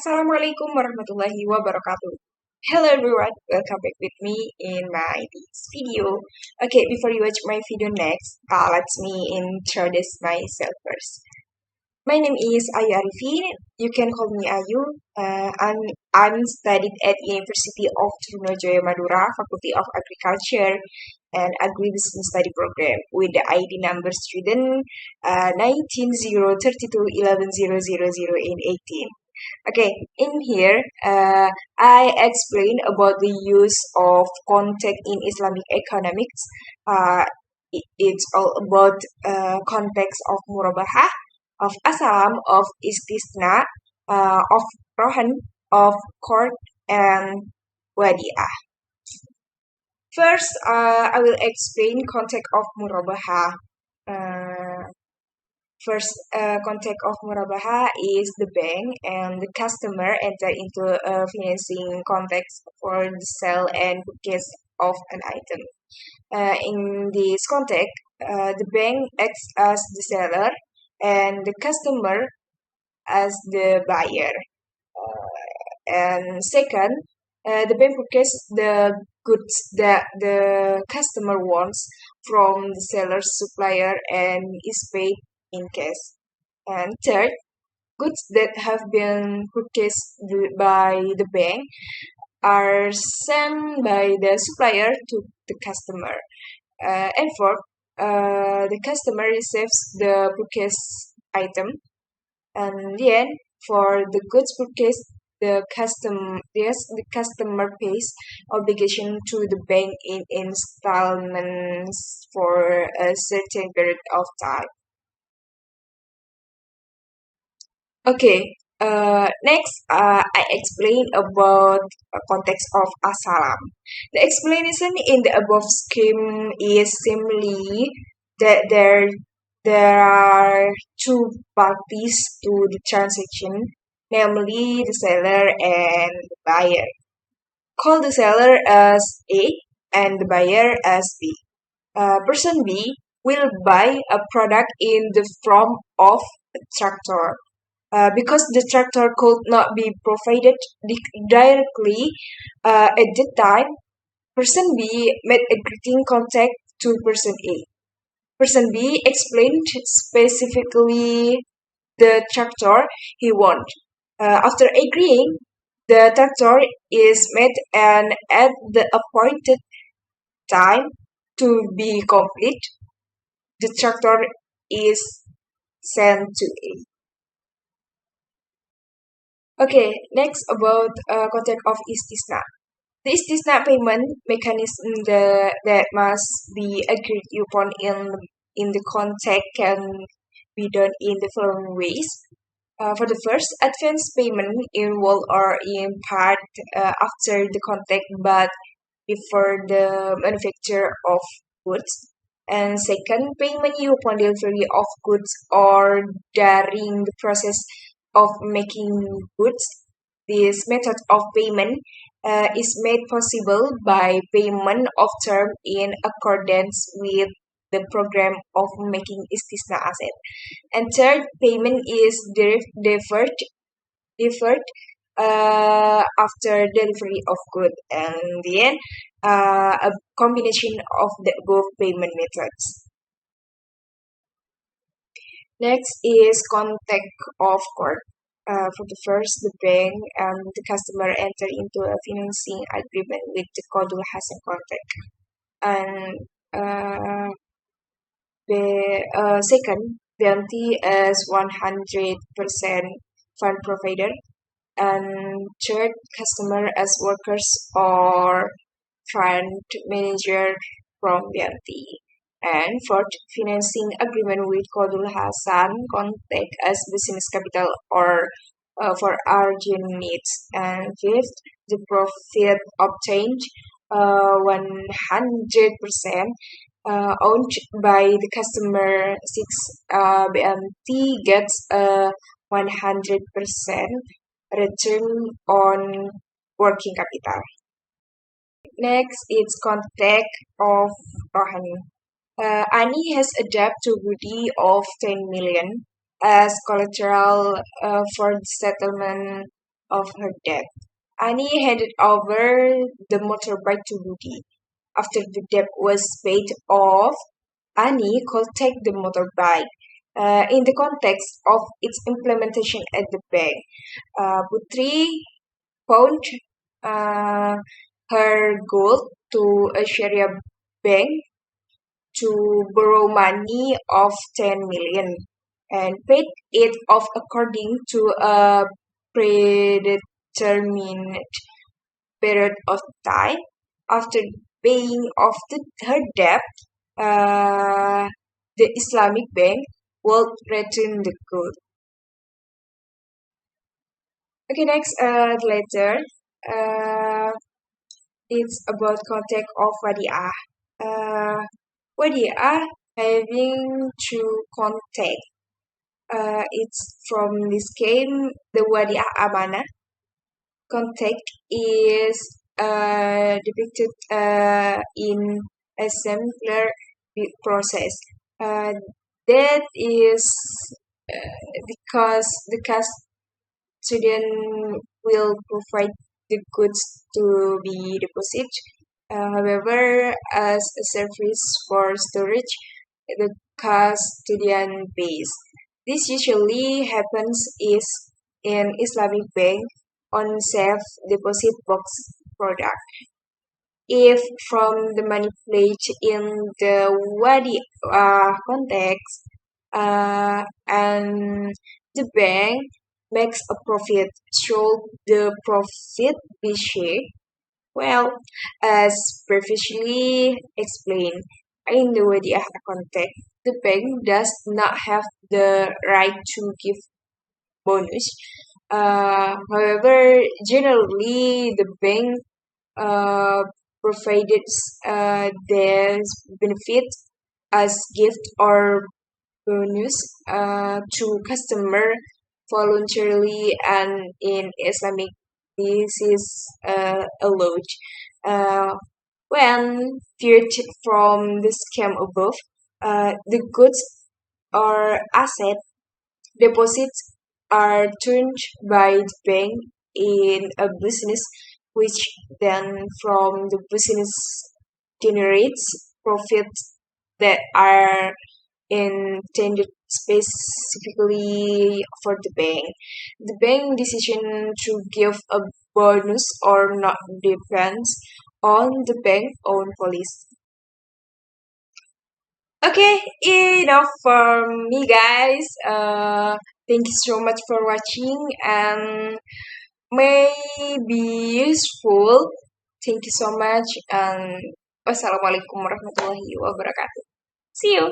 Assalamualaikum warahmatullahi wabarakatuh. Hello everyone, welcome back with me in this video. Okay, before you watch my video next, let me introduce myself first. My name is Ayu Arifin. You can call me Ayu. I'm studied at University of Trunojoyo Madura, Faculty of Agriculture and Agribusiness Study Program with the ID number student 190321100018. Okay, in here, I explain about the use of context in Islamic economics. It's all about context of murabahah, of asalam, of istisna, of rohan, of court, and wadi'ah. First, I will explain context of murabahah. First, context of murabaha is the bank and the customer enter into a financing context for the sale and purchase of an item. In this context, the bank acts as the seller and the customer as the buyer. And second, the bank purchases the goods that the customer wants from the seller's supplier and is paid in cash. And third, goods that have been purchased by the bank are sent by the supplier to the customer. And fourth, the customer receives the purchased item. And then, for the goods purchased, the customer pays obligation to the bank in installments for a certain period of time. Okay, next I explain about context of asalam. The explanation in the above scheme is simply that there are two parties to the transaction, namely the seller and the buyer. Call the seller as A and the buyer as B. Person B will buy a product in the form of a tractor. Because the tractor could not be provided directly at that time, person B made a greeting contact to person A. Person B explained specifically the tractor he want. After agreeing, the tractor is made and at the appointed time to be complete, the tractor is sent to A. Okay, next about context of istisna. The istisna payment mechanism that must be agreed upon in the contract can be done in the following ways. For the first, advance payment involved or in part after the contract but before the manufacture of goods. And second, payment upon delivery of goods or during the process of making goods. This method of payment is made possible by payment of term in accordance with the program of making istisna asset. And third, payment is deferred after delivery of good. And then a combination of the above payment methods. Next is contact of court. For the first, the bank and the customer enter into a financing agreement with the Qadul Hasan contract. And the second, BMT is 100% fund provider. And third, customer as workers or fund manager from BMT. And fourth, financing agreement with Qadul Hasan contact as business capital or for urgent needs. And fifth, the profit obtained 100% owned by the customer. Six, BMT gets 100% return on working capital. Next, it's contact of Rohani. Ani has a debt to Budi of 10 million as collateral for the settlement of her debt. Annie handed over the motorbike to Rudy. After the debt was paid off, Annie could take the motorbike. In the context of its implementation at the bank, Putri found uh, her gold to a Syariah bank to borrow money of 10 million and paid it off according to a predetermined period of time. After paying off her debt, uh, the Islamic bank will return the gold. Okay, next letter. Uh, it's about contact of wadi'ah. Wadi'ah having to contact. It's from this game, the wadi'ah amanah. Contact is depicted in a simpler process. Uh, that is because the custodian will provide the goods to be deposited. However, as a service for storage, the custodian pays. This usually happens is in Islamic bank on safe deposit box product. If from the money pledged in the wadi context and the bank makes a profit, should the profit be shared? Well, as previously explained, in the Wadiah context, the bank does not have the right to give bonus. However, generally, the bank uh, provided their benefit as gift or bonus to customer voluntarily, and in Islamic this is allowed. Uh, when viewed from the scheme above, the goods or asset deposits are turned by the bank in a business, which then from the business generates profits that are intended specifically for the bank. The bank decision to give a bonus or not depends on the bank own policy. Okay, enough for me, guys. Thank you so much for watching and may be useful. Thank you so much and wassalamualaikum warahmatullahi wabarakatuh. See you.